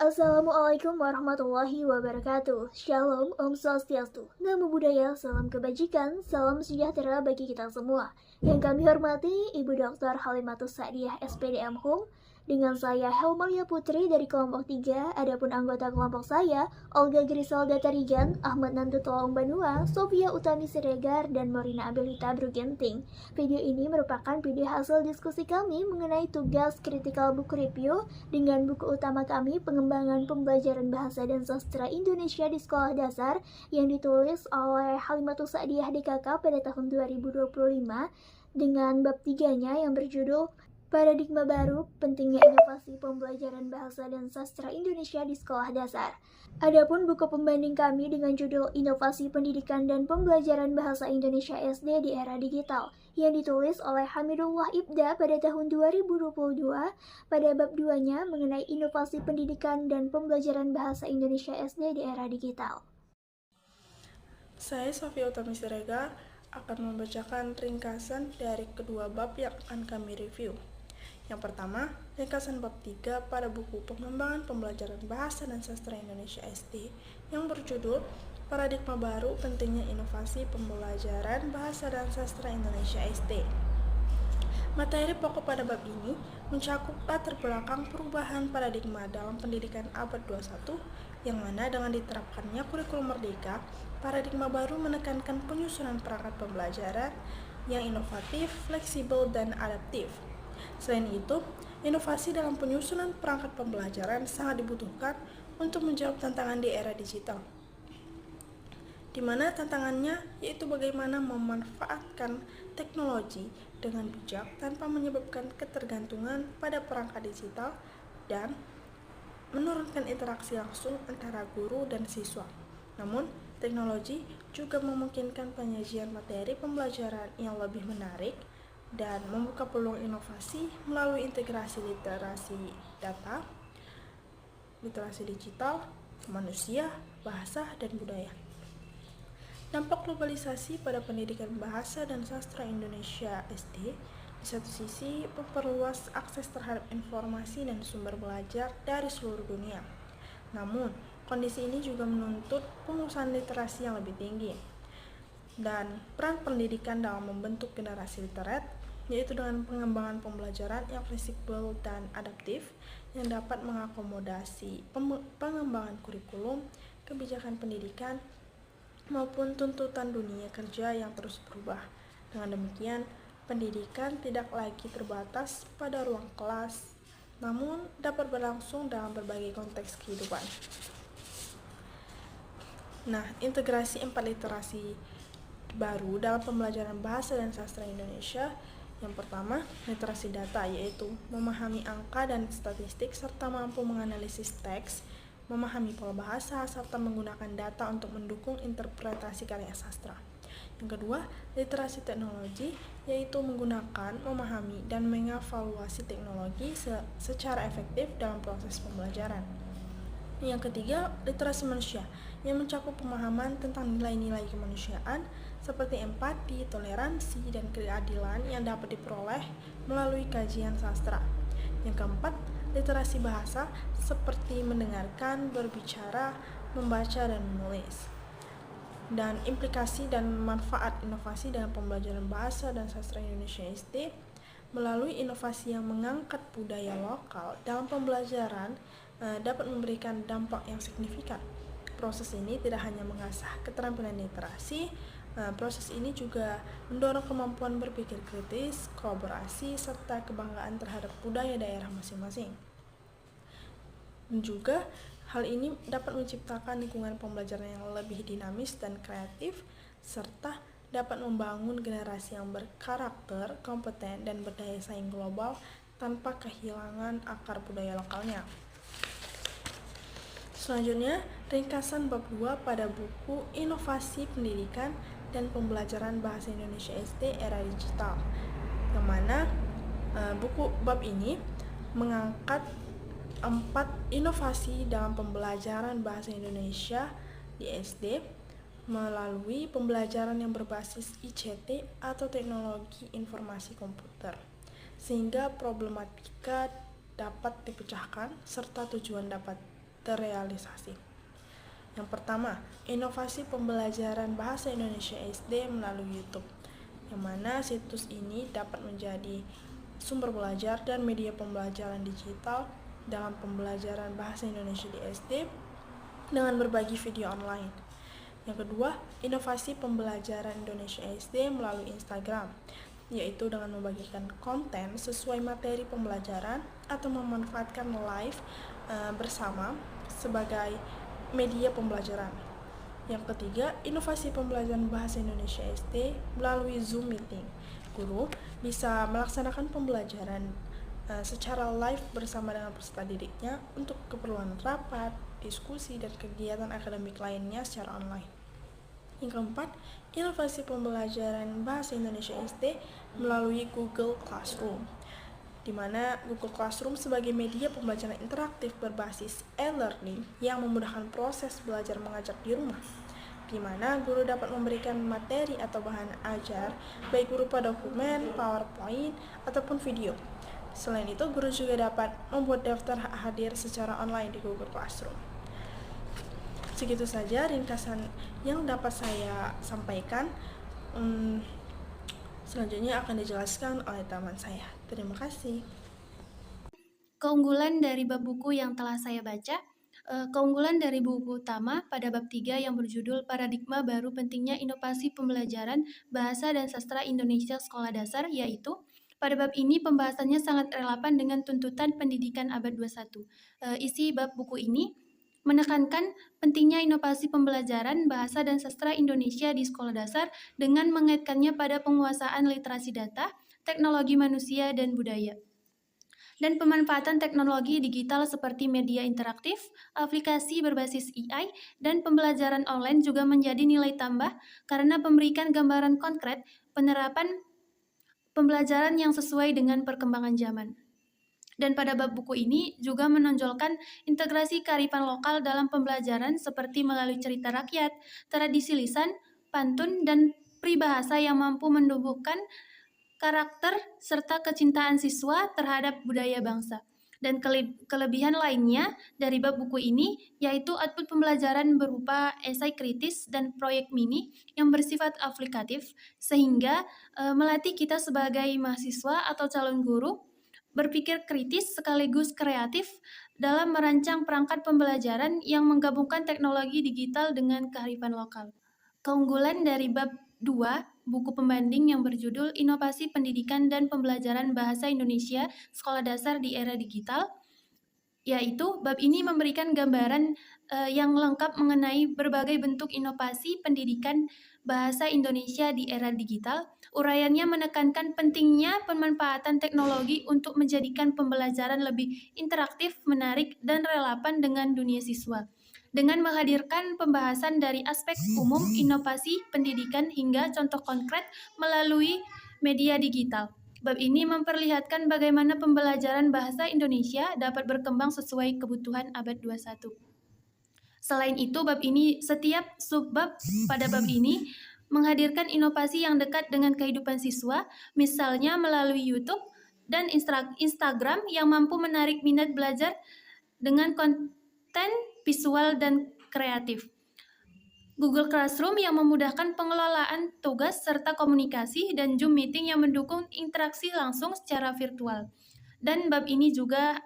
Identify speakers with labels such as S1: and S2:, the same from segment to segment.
S1: Assalamualaikum warahmatullahi wabarakatuh. Shalom, Om Swastiastu. Namo Buddhaya, salam kebajikan, salam sejahtera bagi kita semua. Yang kami hormati Ibu Dr. Halimatus Sa'diyah SPDM Hum, dengan saya Helmalia Putri dari kelompok 3, adapun anggota kelompok saya Olga Griselda Tarigan, Ahmad Nantu Tolong Banua, Sofia Utami Siregar, dan Morina Abilita Brugenting. Video ini merupakan video hasil diskusi kami mengenai tugas critical book review dengan buku utama kami Pengembangan Pembelajaran Bahasa dan Sastra Indonesia di Sekolah Dasar yang ditulis oleh Halimatus Sa'diyah DKK pada tahun 2025 dengan bab 3-nya yang berjudul Paradigma Baru, Pentingnya Inovasi Pembelajaran Bahasa dan Sastra Indonesia di Sekolah Dasar. Adapun buku pembanding kami dengan judul Inovasi Pendidikan dan Pembelajaran Bahasa Indonesia SD di Era Digital yang ditulis oleh Hamidullah Ibda pada tahun 2022 pada bab 2-nya mengenai inovasi pendidikan dan pembelajaran bahasa Indonesia SD di era digital.
S2: Saya Sofia Utami Siregar akan membacakan ringkasan dari kedua bab yang akan kami review. Yang pertama, ringkasan bab 3 pada buku Pengembangan Pembelajaran Bahasa dan Sastra Indonesia SD yang berjudul Paradigma Baru, Pentingnya Inovasi Pembelajaran Bahasa dan Sastra Indonesia SD. Materi pokok pada bab ini mencakup latar belakang perubahan paradigma dalam pendidikan abad 21, yang mana dengan diterapkannya kurikulum merdeka, paradigma baru menekankan penyusunan perangkat pembelajaran yang inovatif, fleksibel, dan adaptif. Selain itu, inovasi dalam penyusunan perangkat pembelajaran sangat dibutuhkan untuk menjawab tantangan di era digital, di mana tantangannya yaitu bagaimana memanfaatkan teknologi dengan bijak tanpa menyebabkan ketergantungan pada perangkat digital dan menurunkan interaksi langsung antara guru dan siswa. Namun, teknologi juga memungkinkan penyajian materi pembelajaran yang lebih menarik dan membuka peluang inovasi melalui integrasi literasi data, literasi digital, manusia, bahasa, dan budaya. Dampak globalisasi pada pendidikan bahasa dan sastra Indonesia SD di satu sisi memperluas akses terhadap informasi dan sumber belajar dari seluruh dunia. Namun, kondisi ini juga menuntut penguasaan literasi yang lebih tinggi. Dan peran pendidikan dalam membentuk generasi literat, yaitu dengan pengembangan pembelajaran yang fleksibel dan adaptif yang dapat mengakomodasi pengembangan kurikulum, kebijakan pendidikan, maupun tuntutan dunia kerja yang terus berubah. Dengan demikian, pendidikan tidak lagi terbatas pada ruang kelas, namun dapat berlangsung dalam berbagai konteks kehidupan. Nah, integrasi 4 literasi baru dalam pembelajaran bahasa dan sastra Indonesia. Yang pertama, literasi data, yaitu memahami angka dan statistik serta mampu menganalisis teks, memahami pola bahasa, serta menggunakan data untuk mendukung interpretasi karya sastra. Yang kedua, literasi teknologi, yaitu menggunakan, memahami, dan mengevaluasi teknologi secara efektif dalam proses pembelajaran. Yang ketiga, literasi manusia, yang mencakup pemahaman tentang nilai-nilai kemanusiaan seperti empati, toleransi, dan keadilan yang dapat diperoleh melalui kajian sastra. Yang keempat, literasi bahasa seperti mendengarkan, berbicara, membaca, dan menulis. Dan implikasi dan manfaat inovasi dalam pembelajaran bahasa dan sastra Indonesia SD melalui inovasi yang mengangkat budaya lokal dalam pembelajaran dapat memberikan dampak yang signifikan. Proses ini tidak hanya mengasah keterampilan literasi, proses ini juga mendorong kemampuan berpikir kritis, kolaborasi, serta kebanggaan terhadap budaya daerah masing-masing. Dan juga hal ini dapat menciptakan lingkungan pembelajaran yang lebih dinamis dan kreatif, serta dapat membangun generasi yang berkarakter, kompeten, dan berdaya saing global tanpa kehilangan akar budaya lokalnya. Selanjutnya, ringkasan bab 2 pada buku Inovasi Pendidikan dan Pembelajaran Bahasa Indonesia SD Era Digital, yang mana buku bab ini mengangkat 4 inovasi dalam pembelajaran bahasa Indonesia di SD melalui pembelajaran yang berbasis ICT atau teknologi informasi komputer, sehingga problematika dapat dipecahkan serta tujuan dapat terrealisasi. Yang pertama, inovasi pembelajaran bahasa Indonesia SD melalui YouTube, yang mana situs ini dapat menjadi sumber belajar dan media pembelajaran digital dalam pembelajaran bahasa Indonesia di SD dengan berbagi video online. Yang kedua, inovasi pembelajaran Indonesia SD melalui Instagram, yaitu dengan membagikan konten sesuai materi pembelajaran atau memanfaatkan live bersama sebagai media pembelajaran. Yang ketiga, inovasi pembelajaran bahasa Indonesia SD melalui Zoom Meeting. Guru bisa melaksanakan pembelajaran secara live bersama dengan peserta didiknya untuk keperluan rapat, diskusi, dan kegiatan akademik lainnya secara online. Yang keempat, inovasi pembelajaran bahasa Indonesia SD melalui Google Classroom, di mana Google Classroom sebagai media pembelajaran interaktif berbasis e-learning yang memudahkan proses belajar mengajar di rumah, di mana guru dapat memberikan materi atau bahan ajar baik berupa dokumen, PowerPoint, ataupun video. Selain itu, guru juga dapat membuat daftar hadir secara online di Google Classroom. Segitu saja ringkasan yang dapat saya sampaikan. Selanjutnya akan dijelaskan oleh teman saya. Terima kasih.
S3: Keunggulan dari bab buku yang telah saya baca. Keunggulan dari buku utama pada bab 3 yang berjudul Paradigma Baru Pentingnya Inovasi Pembelajaran Bahasa dan Sastra Indonesia Sekolah Dasar, yaitu pada bab ini pembahasannya sangat relevan dengan tuntutan pendidikan abad 21. Isi bab buku ini menekankan pentingnya inovasi pembelajaran bahasa dan sastra Indonesia di sekolah dasar dengan mengaitkannya pada penguasaan literasi data, teknologi manusia, dan budaya. Dan pemanfaatan teknologi digital seperti media interaktif, aplikasi berbasis AI, dan pembelajaran online juga menjadi nilai tambah karena memberikan gambaran konkret penerapan pembelajaran yang sesuai dengan perkembangan zaman. Dan pada bab buku ini juga menonjolkan integrasi kearifan lokal dalam pembelajaran seperti melalui cerita rakyat, tradisi lisan, pantun, dan peribahasa yang mampu menumbuhkan karakter serta kecintaan siswa terhadap budaya bangsa. Dan kelebihan lainnya dari bab buku ini yaitu output pembelajaran berupa esai kritis dan proyek mini yang bersifat aplikatif, sehingga melatih kita sebagai mahasiswa atau calon guru berpikir kritis sekaligus kreatif dalam merancang perangkat pembelajaran yang menggabungkan teknologi digital dengan kearifan lokal. Keunggulan dari bab 2, buku pembanding yang berjudul Inovasi Pendidikan dan Pembelajaran Bahasa Indonesia Sekolah Dasar di Era Digital, yaitu bab ini memberikan gambaran yang lengkap mengenai berbagai bentuk inovasi pendidikan bahasa Indonesia di era digital. Uraiannya menekankan pentingnya pemanfaatan teknologi untuk menjadikan pembelajaran lebih interaktif, menarik, dan relevan dengan dunia siswa. Dengan menghadirkan pembahasan dari aspek umum inovasi pendidikan hingga contoh konkret melalui media digital. Bab ini memperlihatkan bagaimana pembelajaran bahasa Indonesia dapat berkembang sesuai kebutuhan abad 21. Selain itu, setiap subbab pada bab ini menghadirkan inovasi yang dekat dengan kehidupan siswa, misalnya melalui YouTube dan Instagram yang mampu menarik minat belajar dengan konten visual dan kreatif. Google Classroom yang memudahkan pengelolaan tugas serta komunikasi, dan Zoom Meeting yang mendukung interaksi langsung secara virtual. Dan bab ini juga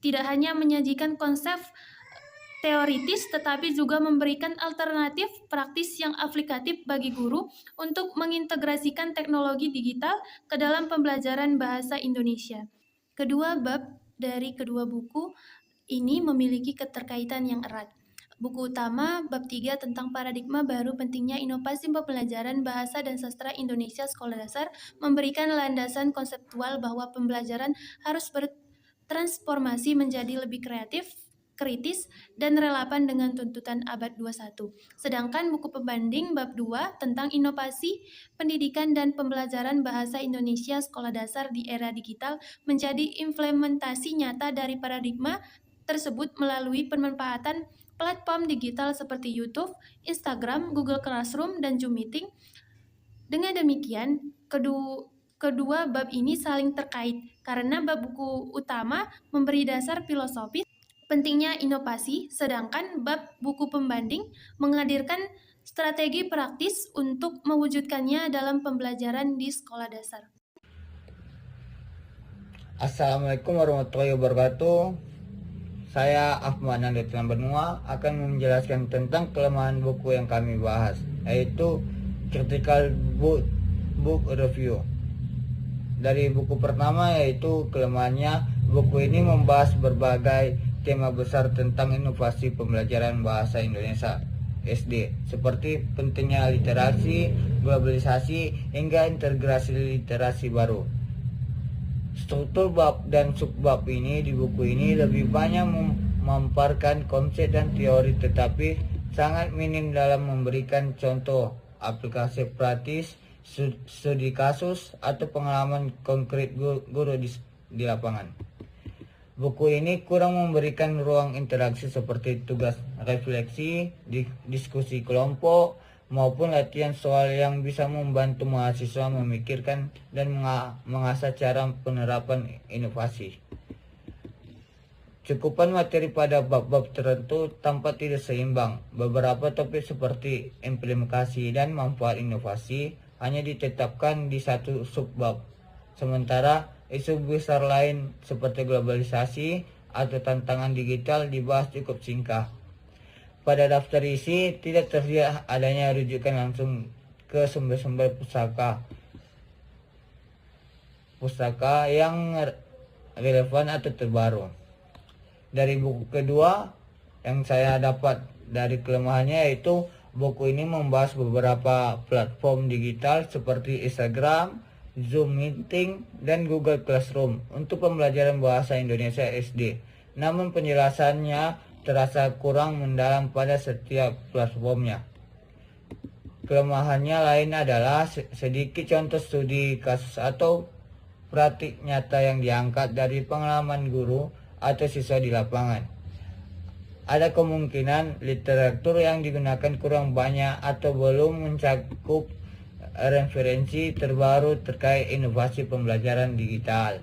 S3: tidak hanya menyajikan konsep teoritis, tetapi juga memberikan alternatif praktis yang aplikatif bagi guru untuk mengintegrasikan teknologi digital ke dalam pembelajaran bahasa Indonesia. Kedua bab dari kedua buku ini memiliki keterkaitan yang erat. Buku utama, bab 3 tentang paradigma baru pentingnya inovasi pembelajaran bahasa dan sastra Indonesia Sekolah Dasar, memberikan landasan konseptual bahwa pembelajaran harus bertransformasi menjadi lebih kreatif, kritis, dan relevan dengan tuntutan abad 21. Sedangkan buku pembanding bab 2 tentang inovasi pendidikan dan pembelajaran bahasa Indonesia Sekolah Dasar di era digital menjadi implementasi nyata dari paradigma tersebut melalui pemanfaatan platform digital seperti YouTube, Instagram, Google Classroom, dan Zoom Meeting. Dengan demikian, kedua bab ini saling terkait karena bab buku utama memberi dasar filosofis, pentingnya inovasi, sedangkan bab buku pembanding menghadirkan strategi praktis untuk mewujudkannya dalam pembelajaran di sekolah dasar.
S4: Assalamualaikum warahmatullahi wabarakatuh. Saya Ahmad Nandatlan Benua akan menjelaskan tentang kelemahan buku yang kami bahas, yaitu Critical Book Review. Dari buku pertama, yaitu kelemahannya, buku ini membahas berbagai tema besar tentang inovasi pembelajaran bahasa Indonesia SD, seperti pentingnya literasi, globalisasi, hingga integrasi literasi baru. Struktur bab dan subbab ini di buku ini lebih banyak memaparkan konsep dan teori, tetapi sangat minim dalam memberikan contoh aplikasi praktis, studi kasus, atau pengalaman konkret guru di lapangan. Buku ini kurang memberikan ruang interaksi seperti tugas refleksi, diskusi kelompok, maupun latihan soal yang bisa membantu mahasiswa memikirkan dan mengasah cara penerapan inovasi. Cukupan materi pada bab-bab tertentu tampak tidak seimbang. Beberapa topik seperti implementasi dan manfaat inovasi hanya ditetapkan di satu subbab, sementara isu besar lain seperti globalisasi atau tantangan digital dibahas cukup singkat. Pada daftar isi tidak terlihat adanya rujukan langsung ke sumber-sumber pustaka yang relevan atau terbaru. Dari buku kedua yang saya dapat dari kelemahannya, yaitu buku ini membahas beberapa platform digital seperti Instagram, Zoom Meeting, dan Google Classroom untuk pembelajaran bahasa Indonesia SD. Namun penjelasannya terasa kurang mendalam pada setiap platformnya. Kelemahannya lain adalah sedikit contoh studi kasus atau praktik nyata yang diangkat dari pengalaman guru atau siswa di lapangan. Ada kemungkinan literatur yang digunakan kurang banyak atau belum mencakup referensi terbaru terkait inovasi pembelajaran digital.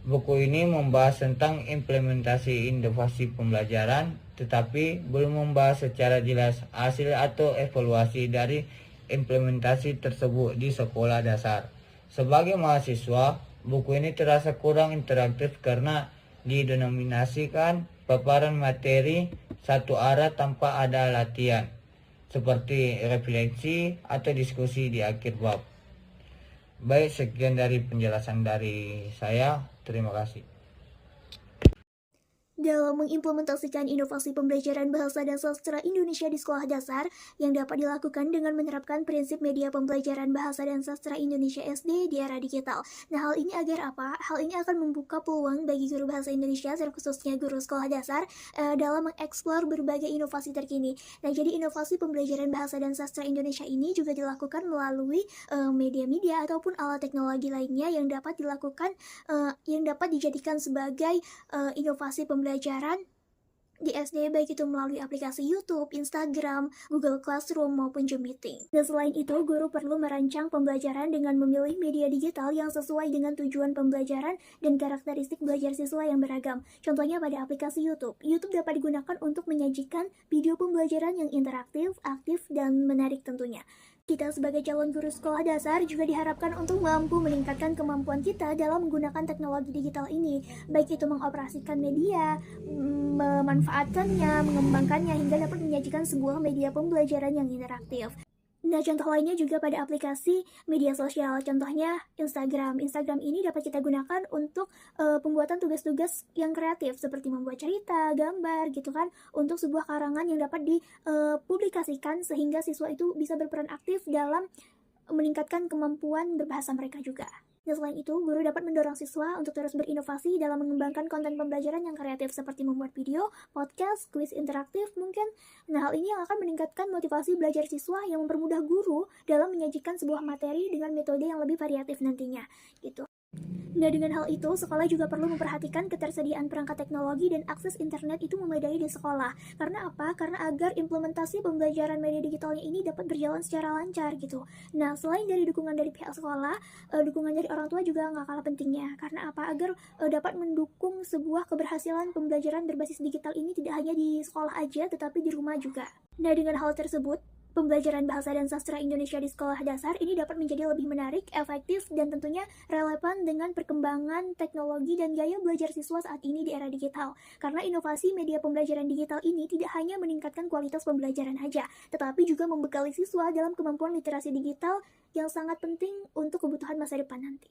S4: Buku ini membahas tentang implementasi inovasi pembelajaran, tetapi belum membahas secara jelas hasil atau evaluasi dari implementasi tersebut di sekolah dasar. Sebagai mahasiswa, buku ini terasa kurang interaktif karena didominasikan paparan materi satu arah tanpa ada latihan, seperti refleksi atau diskusi di akhir bab. Baik, sekian dari penjelasan dari saya. Terima kasih.
S1: Dalam mengimplementasikan inovasi pembelajaran bahasa dan sastra Indonesia di sekolah dasar yang dapat dilakukan dengan menerapkan prinsip media pembelajaran bahasa dan sastra Indonesia SD di era digital. Nah, hal ini agar apa? Hal ini akan membuka peluang bagi guru bahasa Indonesia, terkhususnya guru sekolah dasar, dalam mengeksplor berbagai inovasi terkini. Nah, jadi inovasi pembelajaran bahasa dan sastra Indonesia ini juga dilakukan melalui media-media ataupun alat teknologi lainnya yang dapat dilakukan, yang dapat dijadikan sebagai inovasi pembelajaran di SD, baik itu melalui aplikasi YouTube, Instagram, Google Classroom, maupun Zoom Meeting. Dan selain itu, guru perlu merancang pembelajaran dengan memilih media digital yang sesuai dengan tujuan pembelajaran dan karakteristik belajar siswa yang beragam. Contohnya pada aplikasi YouTube. YouTube dapat digunakan untuk menyajikan video pembelajaran yang interaktif, aktif, dan menarik tentunya. Kita sebagai calon guru sekolah dasar juga diharapkan untuk mampu meningkatkan kemampuan kita dalam menggunakan teknologi digital ini, baik itu mengoperasikan media, memanfaatkannya, mengembangkannya, hingga dapat menyajikan sebuah media pembelajaran yang interaktif. Nah, contoh lainnya juga pada aplikasi media sosial, contohnya Instagram. Instagram ini dapat kita gunakan untuk pembuatan tugas-tugas yang kreatif, seperti membuat cerita, gambar, gitu kan, untuk sebuah karangan yang dapat dipublikasikan sehingga siswa itu bisa berperan aktif dalam meningkatkan kemampuan berbahasa mereka juga. Dan selain itu, guru dapat mendorong siswa untuk terus berinovasi dalam mengembangkan konten pembelajaran yang kreatif seperti membuat video, podcast, kuis interaktif mungkin. Nah, hal ini yang akan meningkatkan motivasi belajar siswa yang mempermudah guru dalam menyajikan sebuah materi dengan metode yang lebih variatif nantinya, gitu. Nah, dengan hal itu, sekolah juga perlu memperhatikan ketersediaan perangkat teknologi dan akses internet itu memadai di sekolah. Karena apa? Karena agar implementasi pembelajaran media digitalnya ini dapat berjalan secara lancar gitu. Nah, selain dari dukungan dari pihak sekolah, dukungan dari orang tua juga nggak kalah pentingnya. Karena apa? Agar dapat mendukung sebuah keberhasilan pembelajaran berbasis digital ini tidak hanya di sekolah aja, tetapi di rumah juga. Nah, dengan hal tersebut, pembelajaran bahasa dan sastra Indonesia di sekolah dasar ini dapat menjadi lebih menarik, efektif, dan tentunya relevan dengan perkembangan teknologi dan gaya belajar siswa saat ini di era digital. Karena inovasi media pembelajaran digital ini tidak hanya meningkatkan kualitas pembelajaran saja, tetapi juga membekali siswa dalam kemampuan literasi digital yang sangat penting untuk kebutuhan masa depan nanti.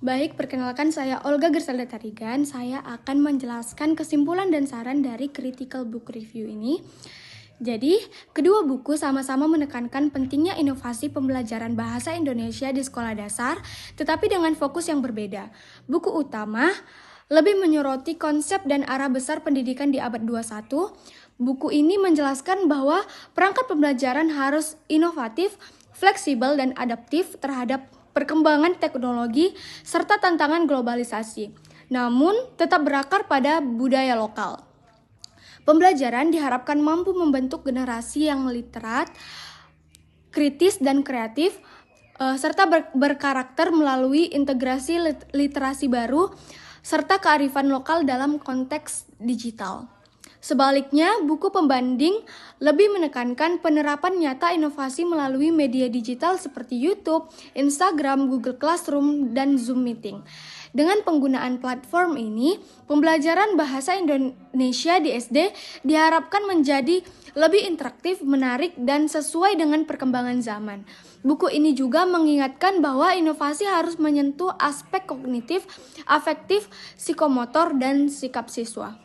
S5: Baik, perkenalkan saya Olga Gersalda Tarigan. Saya akan menjelaskan kesimpulan dan saran dari Critical Book Review ini. Jadi, kedua buku sama-sama menekankan pentingnya inovasi pembelajaran bahasa Indonesia di sekolah dasar, tetapi dengan fokus yang berbeda. Buku utama lebih menyoroti konsep dan arah besar pendidikan di abad 21. Buku ini menjelaskan bahwa perangkat pembelajaran harus inovatif, fleksibel, dan adaptif terhadap perkembangan teknologi serta tantangan globalisasi, namun tetap berakar pada budaya lokal. Pembelajaran diharapkan mampu membentuk generasi yang literat, kritis, dan kreatif, serta berkarakter melalui integrasi literasi baru, serta kearifan lokal dalam konteks digital. Sebaliknya, buku pembanding lebih menekankan penerapan nyata inovasi melalui media digital seperti YouTube, Instagram, Google Classroom, dan Zoom Meeting. Dengan penggunaan platform ini, pembelajaran bahasa Indonesia di SD diharapkan menjadi lebih interaktif, menarik, dan sesuai dengan perkembangan zaman. Buku ini juga mengingatkan bahwa inovasi harus menyentuh aspek kognitif, afektif, psikomotor, dan sikap siswa.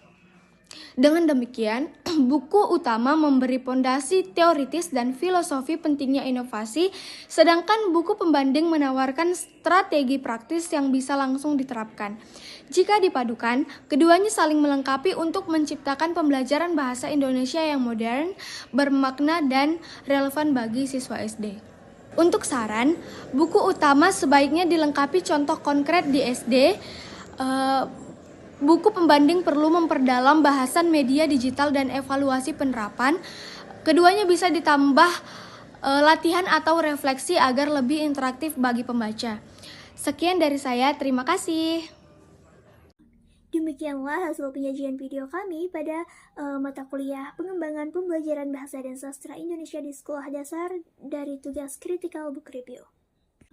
S5: Dengan demikian, buku utama memberi pondasi teoritis dan filosofi pentingnya inovasi, sedangkan buku pembanding menawarkan strategi praktis yang bisa langsung diterapkan. Jika dipadukan, keduanya saling melengkapi untuk menciptakan pembelajaran bahasa Indonesia yang modern, bermakna, dan relevan bagi siswa SD. Untuk saran, buku utama sebaiknya dilengkapi contoh konkret di SD. Buku pembanding perlu memperdalam bahasan media digital dan evaluasi penerapan. Keduanya bisa ditambah latihan atau refleksi agar lebih interaktif bagi pembaca. Sekian dari saya, terima kasih.
S1: Demikianlah hasil penyajian video kami pada mata kuliah pengembangan pembelajaran bahasa dan sastra Indonesia di sekolah dasar dari tugas Critical Book Review.